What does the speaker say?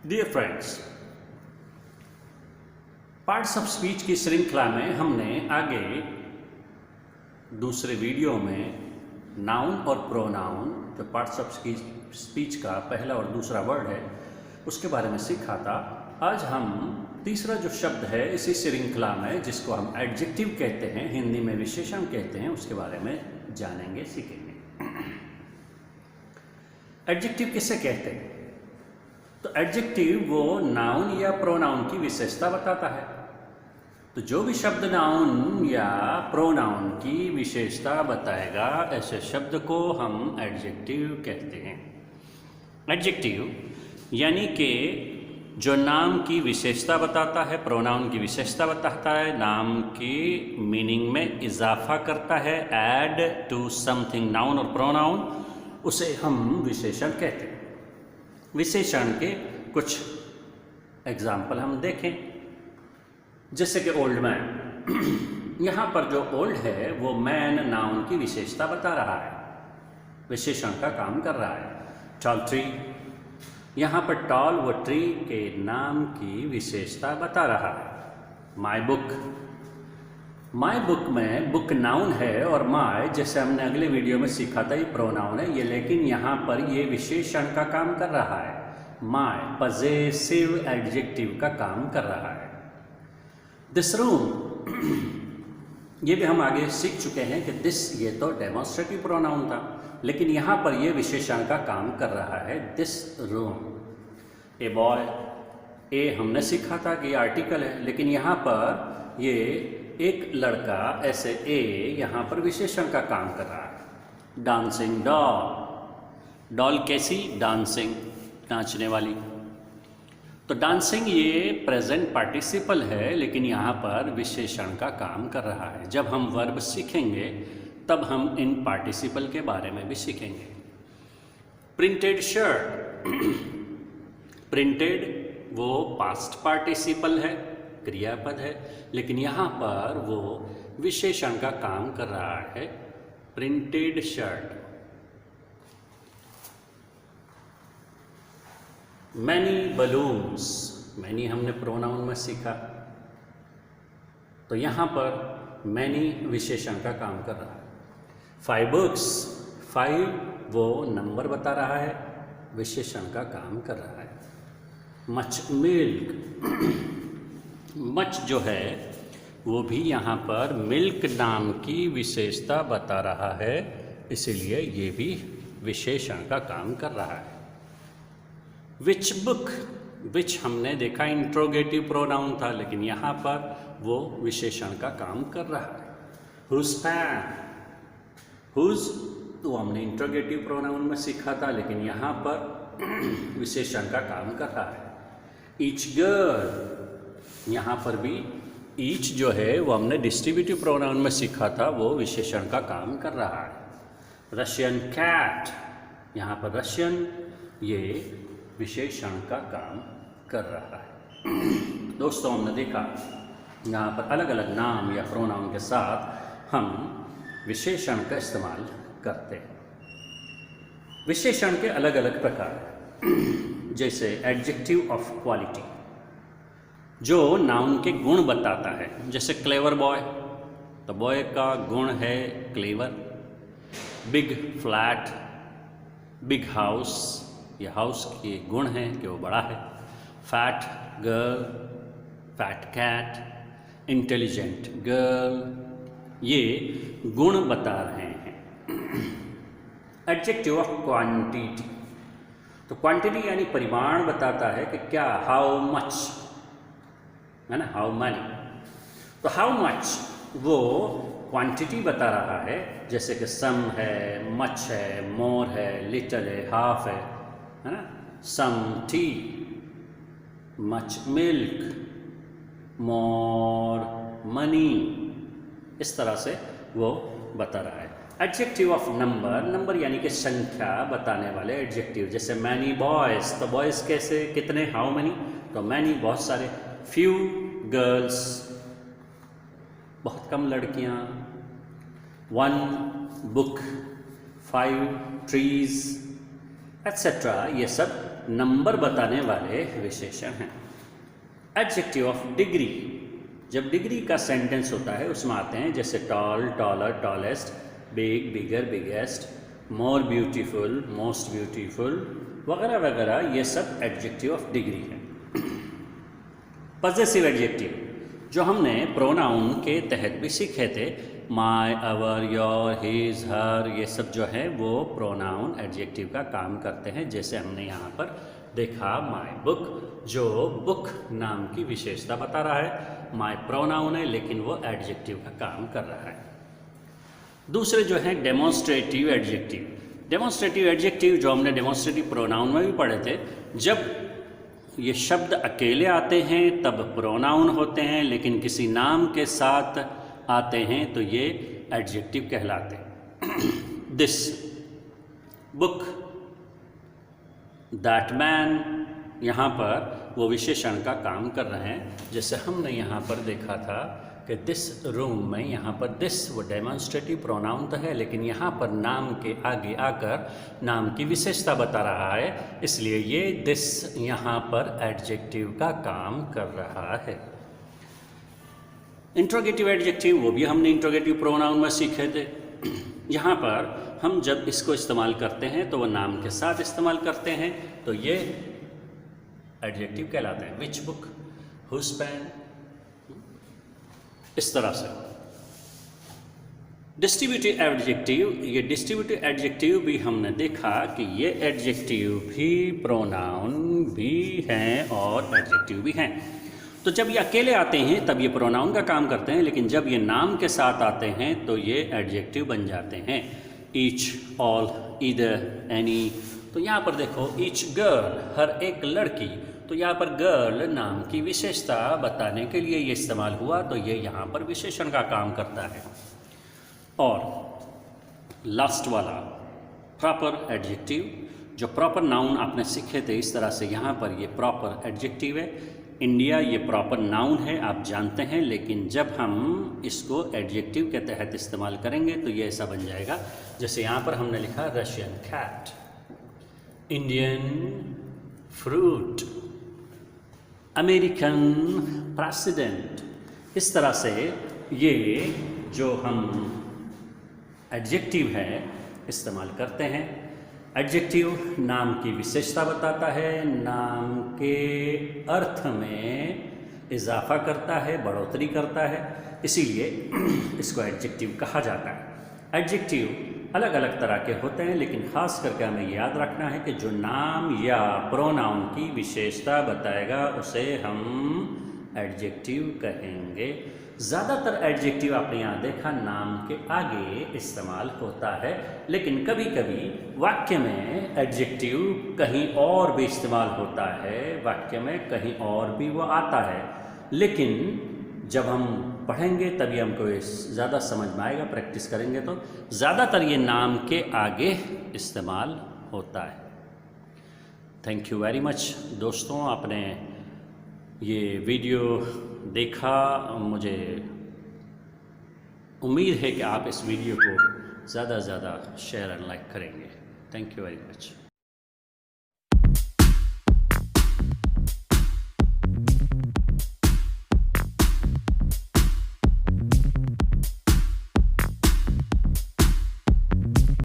Dear friends, parts of speech की श्रृंखला में हमने आगे दूसरे वीडियो में नाउन और प्रोनाउन, जो पार्ट्स ऑफ स्पीच का पहला और दूसरा वर्ड है, उसके बारे में सीखा था। आज हम तीसरा जो शब्द है इसी श्रृंखला में, जिसको हम एडजेक्टिव कहते हैं, हिंदी में विशेषण कहते हैं, उसके बारे में जानेंगे, सीखेंगे। एडजेक्टिव किसे कहते हैं? तो एडजेक्टिव वो नाउन या प्रोनाउन की विशेषता बताता है। तो जो भी शब्द नाउन या प्रोनाउन की विशेषता बताएगा, ऐसे शब्द को हम एडजेक्टिव कहते हैं। एडजेक्टिव यानी कि जो नाम की विशेषता बताता है, प्रोनाउन की विशेषता बताता है, नाम की मीनिंग में इजाफा करता है, ऐड टू समथिंग नाउन और प्रोनाउन, उसे हम विशेषण कहते हैं। विशेषण के कुछ एग्जाम्पल हम देखें, जैसे कि ओल्ड मैन। यहाँ पर जो ओल्ड है वो मैन नाउन की विशेषता बता रहा है, विशेषण का काम कर रहा है। टॉल ट्री, यहाँ पर टॉल व ट्री के नाम की विशेषता बता रहा है। माई बुक, माई बुक में बुक नाउन है और माई, जैसे हमने अगले वीडियो में सीखा था, ये प्रोनाउन है ये, लेकिन यहाँ पर ये विशेषण का काम कर रहा है। माई पजेसिव एडजेक्टिव का काम कर रहा है। दिस रूम, ये भी हम आगे सीख चुके हैं कि दिस, ये तो डेमोन्स्ट्रेटिव प्रोनाउन था, लेकिन यहाँ पर ये विशेषण का काम कर रहा है। This room. ए बॉय, ए हमने सीखा था कि आर्टिकल है, लेकिन यहाँ पर ये एक लड़का, ऐसे ए यहाँ पर विशेषण का काम कर रहा है। डांसिंग डॉल, डॉल कैसी? डांसिंग, नाचने वाली। तो डांसिंग ये प्रेजेंट पार्टिसिपल है, लेकिन यहाँ पर विशेषण का काम कर रहा है। जब हम वर्ब सीखेंगे तब हम इन पार्टिसिपल के बारे में भी सीखेंगे। प्रिंटेड शर्ट, प्रिंटेड वो पास्ट पार्टिसिपल है, क्रियापद है, लेकिन यहाँ पर वो विशेषण का काम कर रहा है। Printed shirt. Many balloons, many हमने प्रोनाउन में सीखा, तो यहाँ पर मैनी विशेषण का काम कर रहा है। 5 बुक्स, 5 वो नंबर बता रहा है, विशेषण का काम कर रहा है। मच मिल्क, मच जो है वो भी यहाँ पर मिल्क नाम की विशेषता बता रहा है, इसीलिए ये भी विशेषण का काम कर रहा है। विच बुक, विच हमने देखा इंट्रोगेटिव प्रोनाउन था, लेकिन यहाँ पर वो विशेषण का काम कर रहा है। हुज पैन, हुज तो हमने इंट्रोगेटिव प्रोनाउन में सीखा था, लेकिन यहाँ पर विशेषण का काम कर रहा है। ईच गर्ल, यहाँ पर भी ईच जो है वो हमने डिस्ट्रीब्यूटिव प्रोनाउन में सीखा था, वो विशेषण का काम कर रहा है। रशियन कैट, यहाँ पर रशियन ये विशेषण का काम कर रहा है। दोस्तों, हमने देखा यहाँ पर अलग अलग नाम या प्रोनाउन के साथ हम विशेषण का इस्तेमाल करते हैं। विशेषण के अलग अलग प्रकार हैं, जैसे एडजेक्टिव ऑफ क्वालिटी, जो नाउन के गुण बताता है। जैसे क्लेवर बॉय, तो बॉय का गुण है clever. Big flat, big house, ये हाउस के गुण हैं कि वो बड़ा है। Fat girl, fat cat, intelligent girl, ये गुण बता रहे हैं। एडजेक्टिव ऑफ क्वांटिटी, तो क्वांटिटी यानी परिमाण बताता है कि क्या, हाउ मच है ना, हाउ मनी। तो हाउ मच वो क्वांटिटी बता रहा है, जैसे कि सम है, मच है, मोर है, लिटिल है, हाफ है ना। Some tea, much milk, more money, इस तरह से वो बता रहा है। एडजेक्टिव ऑफ नंबर, नंबर यानी कि संख्या बताने वाले एडजेक्टिव, जैसे मैनी बॉयज़, तो बॉयज़ कैसे, कितने, हाउ मैनी, तो मैनी बहुत सारे। फ्यू गर्ल्स, बहुत कम लड़कियाँ। 1 बुक, 5 ट्रीज, एट्सेट्रा, ये सब नंबर बताने वाले विशेषण हैं। एडजेक्टिव ऑफ डिग्री, जब डिग्री का सेंटेंस होता है उसमें आते हैं जैसे tall, taller, tallest, big, bigger, biggest, more beautiful, most beautiful वगैरह वगैरह, ये सब एडजेक्टिव ऑफ डिग्री है। पजेसिव एडजेक्टिव जो हमने प्रोनाउन के तहत भी सीखे थे, my, our, your, his, her, ये सब जो है वो प्रोनाउन एडजेक्टिव का काम करते हैं। जैसे हमने यहाँ पर देखा माय बुक, जो बुक नाम की विशेषता बता रहा है, माय प्रोनाउन है लेकिन वो एडजेक्टिव का काम कर रहा है। दूसरे जो है डेमोन्स्ट्रेटिव एडजेक्टिव। डेमोन्स्ट्रेटिव एडजेक्टिव जो हमने डेमोन्स्ट्रेटिव प्रोनाउन में भी पढ़े थे, जब ये शब्द अकेले आते हैं तब प्रोनाउन होते हैं, लेकिन किसी नाम के साथ आते हैं तो ये एडजेक्टिव कहलाते हैं। दिस बुक, दैट मैन, यहाँ पर वो विशेषण का काम कर रहे हैं। जैसे हमने यहाँ पर देखा था कि दिस रूम में, यहाँ पर दिस वो डेमोन्स्ट्रेटिव प्रोनाउन तो है लेकिन यहाँ पर नाम के आगे आकर नाम की विशेषता बता रहा है, इसलिए ये दिस यहाँ पर एडजेक्टिव का काम कर रहा है। इंट्रोगेटिव एडजेक्टिव, वो भी हमने इंट्रोगेटिव प्रोनाउन में सीखे थे। यहाँ पर हम जब इसको इस्तेमाल करते हैं तो वो नाम के साथ इस्तेमाल करते हैं, तो ये एडजेक्टिव कहलाते हैं। विच बुक, हुज पेन, इस तरह से। डिस्ट्रीब्यूटिव एडजेक्टिव, ये डिस्ट्रीब्यूटिव एडजेक्टिव भी हमने देखा कि ये एडजेक्टिव भी प्रोनाउन भी हैं और एडजेक्टिव भी हैं। तो जब ये अकेले आते हैं तब ये प्रोनाउन का काम करते हैं, लेकिन जब ये नाम के साथ आते हैं तो ये एडजेक्टिव बन जाते हैं। Each, all, either, any. तो यहाँ पर देखो ईच गर्ल, हर एक लड़की, तो यहाँ पर गर्ल नाम की विशेषता बताने के लिए ये इस्तेमाल हुआ, तो ये यहाँ पर विशेषण का काम करता है। और लास्ट वाला प्रॉपर एडजेक्टिव, जो प्रॉपर नाउन आपने सीखे थे इस तरह से, यहाँ पर ये प्रॉपर एडजेक्टिव है। इंडिया ये प्रॉपर नाउन है, आप जानते हैं, लेकिन जब हम इसको एडजेक्टिव के तहत इस्तेमाल करेंगे तो ये ऐसा बन जाएगा। जैसे यहाँ पर हमने लिखा Russian cat, Indian fruit, American president. इस तरह से ये जो हम एडजेक्टिव है इस्तेमाल करते हैं। एडजेक्टिव नाम की विशेषता बताता है, नाम के अर्थ में इजाफा करता है, बढ़ोतरी करता है, इसीलिए इसको एडजेक्टिव कहा जाता है। एडजेक्टिव अलग अलग तरह के होते हैं, लेकिन ख़ास करके हमें याद रखना है कि जो नाम या प्रोनाउन की विशेषता बताएगा उसे हम एडजेक्टिव कहेंगे। ज़्यादातर एडजेक्टिव आपने यहाँ देखा नाम के आगे इस्तेमाल होता है, लेकिन कभी कभी वाक्य में एडजेक्टिव कहीं और भी इस्तेमाल होता है, वाक्य में कहीं और भी वो आता है, लेकिन जब हम पढ़ेंगे तभी हमको ज़्यादा समझ में आएगा, प्रैक्टिस करेंगे तो। ज़्यादातर ये नाम के आगे इस्तेमाल होता है। थैंक यू वेरी मच दोस्तों, आपने ये वीडियो देखा। मुझे उम्मीद है कि आप इस वीडियो को ज़्यादा से ज़्यादा शेयर एंड लाइक करेंगे। Thank you very much.